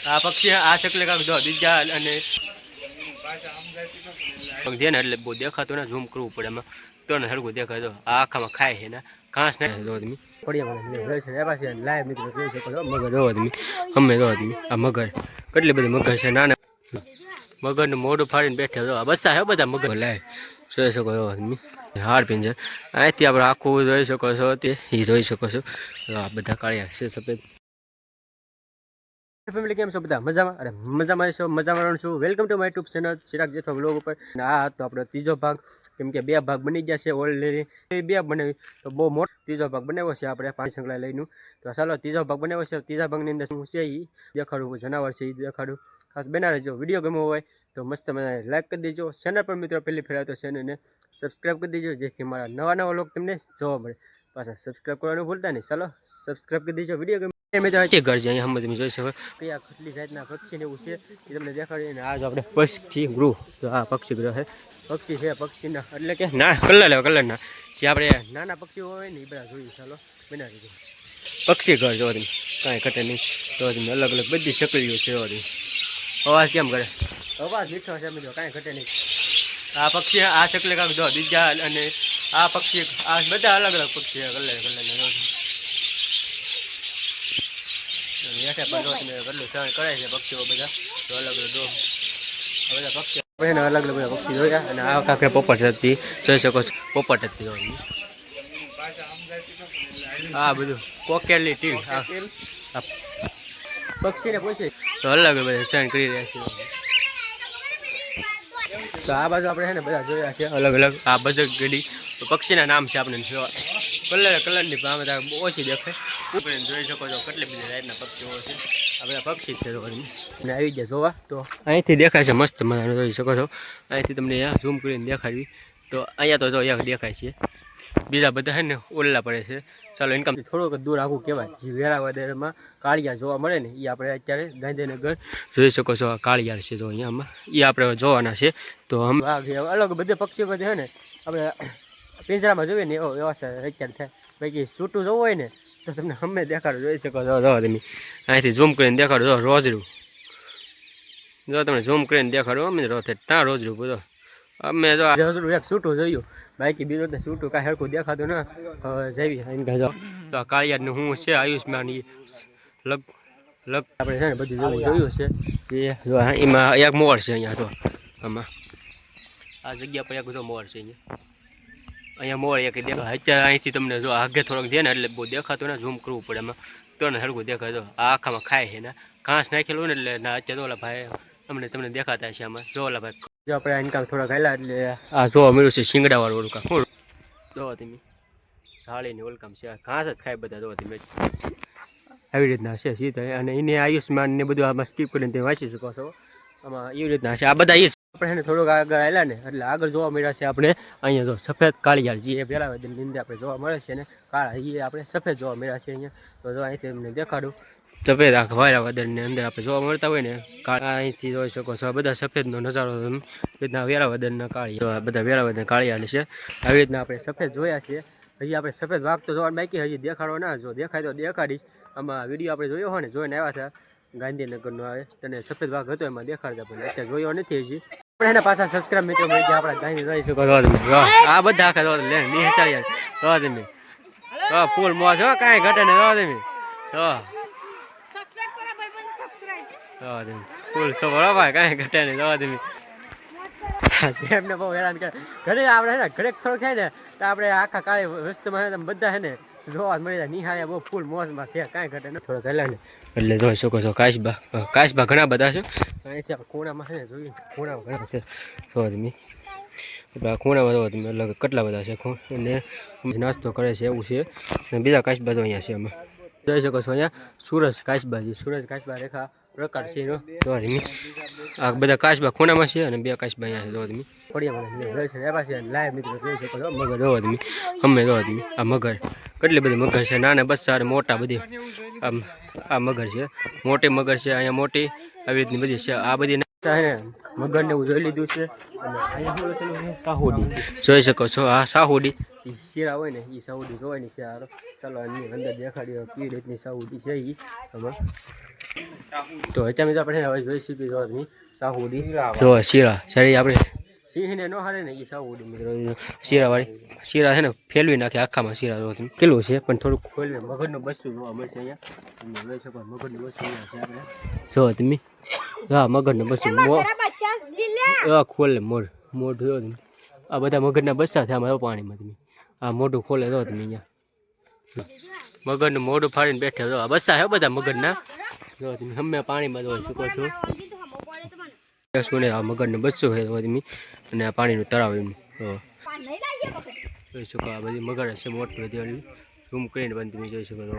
આ પક્ષી આ શકલે કાંક દો બીજા અને જેને એટલે બહુ દેખાતો ને ઝૂમ કરવું પડે એમાં તો ને હરખું દેખાય તો આ આખામાં ખાય છે ને ઘાસ નાખે જો તમે લાઈવ મિત્રો જોઈ શકો છો મગર જોવો તમે અમે જો તમે આ મગર કેટલી બધી મગર છે નાના મગરનું મોઢું ફાડીને બેઠા જો બસા હે બધા મગર લાઈવ જોઈ શકો છો તમે હાર પિંજર અહીંથી આપણે આખું જોઈ શકો છો તે એ જોઈ શકો છો આ બધા કાળિયા છે સફેદ ફેમિલી કેમ છો બધા મજામાં અરે મજામાં છો મજામાં છું welcome to my YouTube channel Chirag Jethwa vlog ઉપર આ હતો આપણો ત્રીજો ભાગ કેમ કે 2 ભાગ બની ગયા છે ઓલરેડી 2 બનાવી તો બહુ મોટો ત્રીજો ભાગ બનાવ્યો છે આપણે 5 સંકળાઈ લઈને તો ચાલો ત્રીજો ભાગ બનાવ્યો છે ત્રીજા ભાગની અંદર શું છે એ દેખાડું જનાવર છે એ દેખાડું ખાસ બના રહેજો વિડીયો ગમ્યો હોય તો મસ્ત મને લાઈક કરી દેજો ચેનલ પર મિત્રો પહેલી ફેર તો ચેનલને સબસ્ક્રાઈબ કરી દેજો જેથી મારા નવા લોક તમને જોવા મળે પાછા સબસ્ક્રાઈબ કરવાનું ભૂલતા નહીં ચાલો સબસ્ક્રાઈબ કરી દેજો વિડીયો ઘર છે અહીંયા તમે જોઈ શકો કયા કેટલી જાતના પક્ષી ને એવું છે એ તમને દેખાડીને આજ આપણે પક્ષી ગૃહ તો આ પક્ષી ગૃહ છે પક્ષી છે પક્ષીના એટલે કે ના કલરના જે આપણે નાના પક્ષીઓ હોય ને એ બધા જોયું ચાલો બનાવી દીધું પક્ષી ઘર જો તમે કાંઈ ઘટે નહીં તો તમે અલગ અલગ બધી શકલીઓ છે અવાજ કેમ કરે અવાજ મીઠો છે મિત્રો કાંઈ ઘટે નહીં આ પક્ષી આ શકલે કાંક દો બીજા અને આ પક્ષી આ બધા અલગ અલગ પક્ષી છે કલરના હેઠે પણ તમે કેટલું સહન કરે છે પક્ષીઓ બધા તો અલગ અલગ બધા પક્ષીઓ અલગ અલગ બધા પક્ષી જોયા અને આ કાંકરે પોપટ હતી જોઈ શકો છો પોપટ હતી જોવાની હા બધું કોકેલની ટીમ પક્ષીને પૂછે તો અલગ બધા સહન કરી રહ્યા છે તો આ બાજુ આપણે છે ને બધા જોયા છે અલગ અલગ આ બજક ગડી પક્ષીના નામ છે આપણે કલરની પણ બધા ઓછી દેખાય જોઈ શકો છો કેટલી બધી જાતના પક્ષીઓ છે આ બધા પક્ષી જ છે અને આવી ગયા જોવા તો અહીંથી દેખાય છે મસ્ત મજાનું જોઈ શકો છો અહીંથી તમને ઝૂમ કરીને દેખાડવી તો અહીંયા તો જો અહીંયા દેખાય છે બીજા બધા છે ને ઓલા પડે છે ચાલો ઇન્કમ થોડોક દૂર આખું કહેવાય જે વેરાવદરમાં કાળિયાર જોવા મળે ને એ આપણે અત્યારે ગાંધીનગર જોઈ શકો છો કાળિયાર છે જો અહીંયામાં એ આપણે જોવાના છે તો અલગ બધે પક્ષીઓ બધે છે ને આપણે પિંજરામાં જોઈએ ને એવો વ્યવસ્થા અત્યારે થાય બાકી છૂટું જવું હોય ને તો તમને અમે દેખાડો જોઈ શકો છો જો તમે અહીંથી ઝૂમ કરીને દેખાડો જો રોજડું જો તમે ઝૂમ કરીને દેખાડો અમે રોજ ત્યાં રોજડું બધો અમે જો રોજડું એક છૂટું જોયું બાકી બીજું તો છૂટું કાંઈ હરખું દેખાતું ના જેવી જાઓ તો આ કાળિયારનું હું છે આયુષ્માન એ લગ આપણે છે ને બધું જોયું છે એ જો એમાં એક મોર છે અહીંયા તો આમાં આ જગ્યા પર એક બધો મોર છે અહીંયા મોર એક દેખાય અત્યારે અહીંથી તમને જો આગે થોડોક છે ને એટલે બહુ દેખાતું ને ઝૂમ કરવું પડે એમાં તો ને હરખું દેખાય તો આ આખામાં ખાય છે ને ઘાસ નાખેલું ને એટલે ના અત્યારે ઓલા ભાઈ તમને દેખાતા છે આમાં જો ઓલા ભાઈ જો આપણે ઇન્કમ થોડા ખાયેલા એટલે આ જોવા મળ્યું છે શિંગડાવાળું ઓળખામ જોવો તમે સાળીની ઓળખામ છે ઘાસ જ ખાય બધા જોવો તમે આવી રીતના છે સીધા અને એને આયુષ્માન ને બધું આમાં સ્કીપ કરીને તમે વાંચી શકો છો આમાં એવી રીતના છે આ બધા એ આપણે થોડુંક આગળ આવેલા ને એટલે આગળ જોવા મળ્યા છે આપણે અહીંયા જો સફેદ કાળિયાર જે વેરાવદરની અંદર આપણે જોવા મળે છે ને કાળા એ આપણે સફેદ જોવા મળ્યા છે અહીંયા તો જો અહીંથી તમને દેખાડું સફેદ આ વેરાવદરની અંદર આપણે જોવા મળતા હોય ને અહીંથી જોઈ શકો છો બધા સફેદનો નજારો રીતના વેરાવદરના કાળિયા બધા વેરાવદર કાળિયાર છે આવી રીતના આપણે સફેદ જોયા છે હજી આપણે સફેદ વાઘ તો જોવાનું બાકી હજી દેખાડો ના જો દેખાય તો દેખાડીશ આમાં વિડીયો આપણે જોયો હોય ને જોઈને આવ્યા હતા ગાંધીનગરનો આવે તને સફેદ વાઘ હતો એમાં દેખાડતા પણ અત્યારે જોયો નથી હજી આપણે એના પાછા સબસ્ક્રાઈબ મિત્રો મળી ગયા આપણા ગાંધી જોઈ શકો છો તમે આ બધા આખા જો લે નિહાળ્યા જો તમે ફૂલ મોજ હો કાંઈ ઘટે ને જો તમે ફૂલ સો ભાઈ કાંઈ ઘટે ને જો તમે એમને બહુ હેરાન કરે ઘરે આપણે છે ને ઘરે થોડોક થાય ને તો આપણે આખા કાળી વસ્તુમાં બધા છે ને જોવા મળી જાય નિહાળ્યા બહુ ફૂલ મોજમાં છે કાંઈ ઘટે ને થોડોક હેલા ને એટલે જોઈ શકો છો કાશબા ઘણા બધા છે અહીંથી આપણે ખૂણામાં છે ને જોઈએ ખૂણામાં ઘણા છે જો તમે એટલે આ ખૂણામાં જો તમે અલગ કેટલા બધા છે અને નાસ્તો કરે છે એવું છે અને બીજા કાશબા જો અહીંયા છે અમે જોઈ શકો છો અહીંયા સુરજ કાશબા રેખા પ્રકાર છે એનો જોવા તમે આ બધા કાશબા ખૂણામાં છે અને 2 કાશબા અહીંયા છે જોવા તમે પડિયામાં લાઈવ મિત્રો જોઈ શકો છો મગર જોવા તમે અમે જોવા તમે આ મગર કેટલી બધી મગર છે નાના બચ્ચા મોટા બધી આ મગર છે મોટી મગર છે અહીંયા મોટી આવી રીતની બધી છે આ બધી મગરને હું જોઈ લીધું છે અને અહીંયા સાહુડી જોઈ શકો છો આ સાહુડી એ શીરા હોય ને એ સાઉડી જોવાય ને શિયાળો. ચાલો એની અંદર દેખાડીએ કઈ રીતની સાઉડી છે એ આમાં. તો અત્યારે મિત્રો આપણે હવે જોઈ શકીએ જો તમે સાઉડી જો શીરા સારી આપણે સિંહને ન હારે ને એ સાઉડી મિત્રો શીરાવાળી શીરા છે ને ફેલવી નાખે આખામાં શીરા જો તમે કેટલું છે પણ થોડુંક ખોલવે મગજનું બસ્તું જોવા મળશે અહીંયા તમે લઈ શકો મગજનું બસ્તું અહીંયા છે આપણે જો તમે હા મગજનું બસ્તું ખોલે મોઢું જો તમે આ બધા મગજના બસ્સા થયા અમારા પાણીમાં તમે આ મોઢું ખોલે જો તમે અહીંયા મગજનું મોઢું ફાડીને બેઠે જો આ બસ્સા છે બધા મગજના જો તમે હમે પાણીમાં જોઈ શકો છો શું ને આ મગજનું બસ્સું છે જો તમે અને આ પાણીનું તળાવ એનું જોઈ શકો આ બધી મગર હશે મોટી બધી રૂમ કરીને પણ તમે જોઈ શકો છો.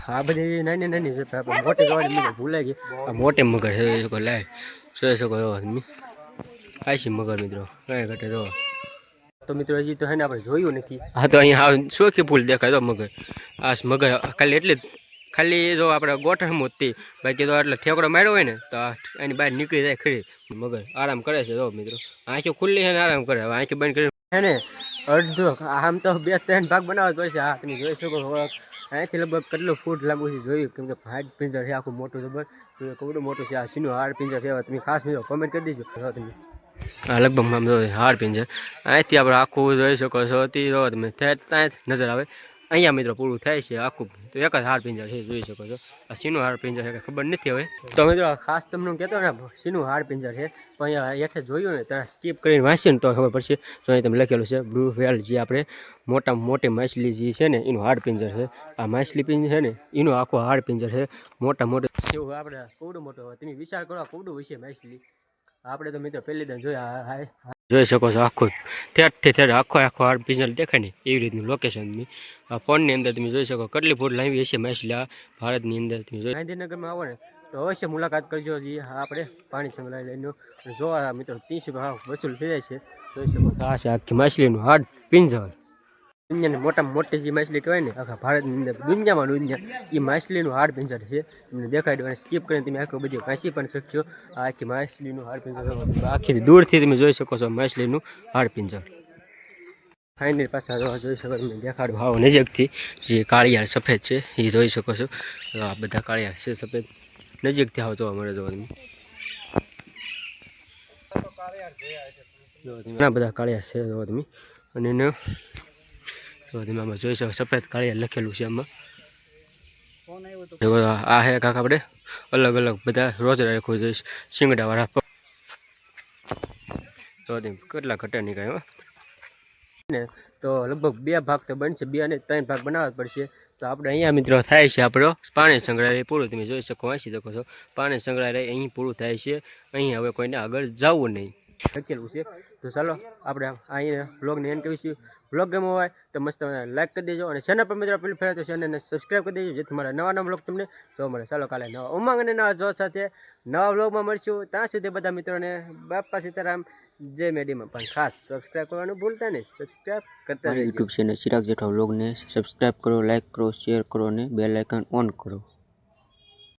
આ બધી નાની નાની છે આપણે મોટી જોવાની મગર ભૂલાઈ ગઈ આ મોટી મગર છે જોઈ શકો લાય જોઈ શકો જો તમે આશી મગર મિત્રો કઈ ઘટે જો. તો મિત્રો હજી તો હે ને આપણે જોયું નથી. હા તો અહીંયા શોખી ફૂલ દેખાય તો મગર આ મગર ખાલી એટલે ખાલી જો આપણે ગોઠણ મૂતી બાકી તો એટલે ઠેકડો માર્યો હોય ને તો એની બહાર નીકળી જાય ખરી મગર આરામ કરે છે જો મિત્રો આંખો ખુલ્લી છે ને આરામ કરે હવે આંખી બંધ કરી હે ને અડધો આમ તો 2-3 ભાગ બનાવવા પડશે. હા તમે જોઈ શકો અહીંથી લગભગ કેટલું ફૂટ લાંબુ છે જોયું કેમ કે હાડ પિંજર છે આખું મોટું જબર કેવડું મોટું છે આ સીનું હાડ પિંજર છે તમે ખાસ મિત્રો કોમેન્ટ કરી દેજો તમે હા લગભગ આમ જો હાડ પિંજર અહીંથી આપણે આખું જોઈ શકો છો તે જો તમે ત્યાં નજર આવે અહીંયા મિત્રો પૂરું થાય છે આખું તો એક જ હાડ પિંજર છે જોઈ શકો છો આ સીનું હાડ પિંજર છે ખબર નથી હવે તો મિત્રો ખાસ તમને કહેતો ને સીનું હાડ પિંજર છે પણ અહીંયા હેઠે જોયું ને ત્યાં સ્કીપ કરીને વાંચીએ ને તો ખબર પડશે તો અહીં તમે લખેલું છે બ્લુ વ્હેલ જે આપણે મોટી માછલી જે છે ને એનું હાડ પિંજર છે આ માછલી પિંજર છે ને એનું આખું હાડ પિંજર છે મોટું એવું આપણે કવડું મોટું તમે વિચાર કરો કવડું વિશે માછલી આપણે તો મિત્રો પહેલી દાન જોયા જોઈ શકો છો આખું ઠેઠ આખો હાડ પિંજર દેખાય ને એવી રીતનું લોકેશન આ ફોનની અંદર તમે જોઈ શકો કેટલી ફૂટ લાવી હશે માછલી આ ભારતની અંદર તમે જોઈ ગાંધીનગરમાં આવો ને તો અવશ્ય મુલાકાત કરજો જે આપણે પાણી સંગ્રહાલય લઈને જોવા મિત્રો 30 વસૂલ થઈ જાય છે જોઈ શકો છો આ છે આખી માછલીનું હાડ પિંજર દુનિયાની મોટામાં મોટી જે માછલી કહેવાય ને આખા ભારતની અંદર દુનિયા એ માછલીનું હાડ પિંજર છે તમને દેખાડી અને સ્કીપ કરીને તમે આખું બધું કાંસી પણ શકશો આ આખી માછલીનું હાડ પિંજર આખી દૂરથી તમે જોઈ શકો છો માછલીનું હાડ પિંજર ફાઇનલ પાછા જોઈ શકો તમે દેખાડું હાવ નજીકથી જે કાળિયાર સફેદ છે એ જોઈ શકો છો આ બધા કાળિયાર છે સફેદ નજીકથી આવો જોવા મળે તો તમે ઘણા બધા કાળિયાર છે જો તમે અને તો તમે આમાં જોઈ શકો સફેદ કાળિયાર લખેલું છે આમાં આ હે કાંક આપણે અલગ અલગ બધા રોજ રાખવું જોઈએ શિંગડાવાળા તો કેટલા ઘટા નીકળે ને તો લગભગ 2 ભાગ તો બનશે 2 અને 3 ભાગ બનાવવા પડશે તો આપણે અહીંયા મિત્રો થાય છે આપણો પાણી સંગ્રહાલય પૂરું તમે જોઈ શકો વાંચી શકો છો પાણી સંગ્રહાલય અહીં પૂરું થાય છે અહીં હવે કોઈને આગળ જવું નહીં લખેલું છે તો ચાલો આપણે અહીંયા બ્લોગને એન્ડ કરીશું બ્લોગ ગમ્યો હોય તો મસ્ત લાઈક કરી દેજો અને ચેનલ પર મિત્રો પેલી ફેર તો ચેનલને સબસ્ક્રાઈબ કરી દેજો જેથી મારા નવા બ્લોગ તમને જોવા મળે. ચાલો કાલે નવા ઉમંગ અને નવા જોશ સાથે નવા બ્લોગમાં મળશું ત્યાં સુધી બધા મિત્રોને બાપા સીતારામ જય મેડીમાં પણ ખાસ સબસ્ક્રાઈબ કરવાનું ભૂલતા નહીં સબસ્ક્રાઈબ કરતા યુટ્યુબ ચેનલ ચિરાગ જેઠવા બ્લોગને સબસ્ક્રાઈબ કરો લાઈક કરો શેર કરો અને બેલ આઇકન ઓન કરો.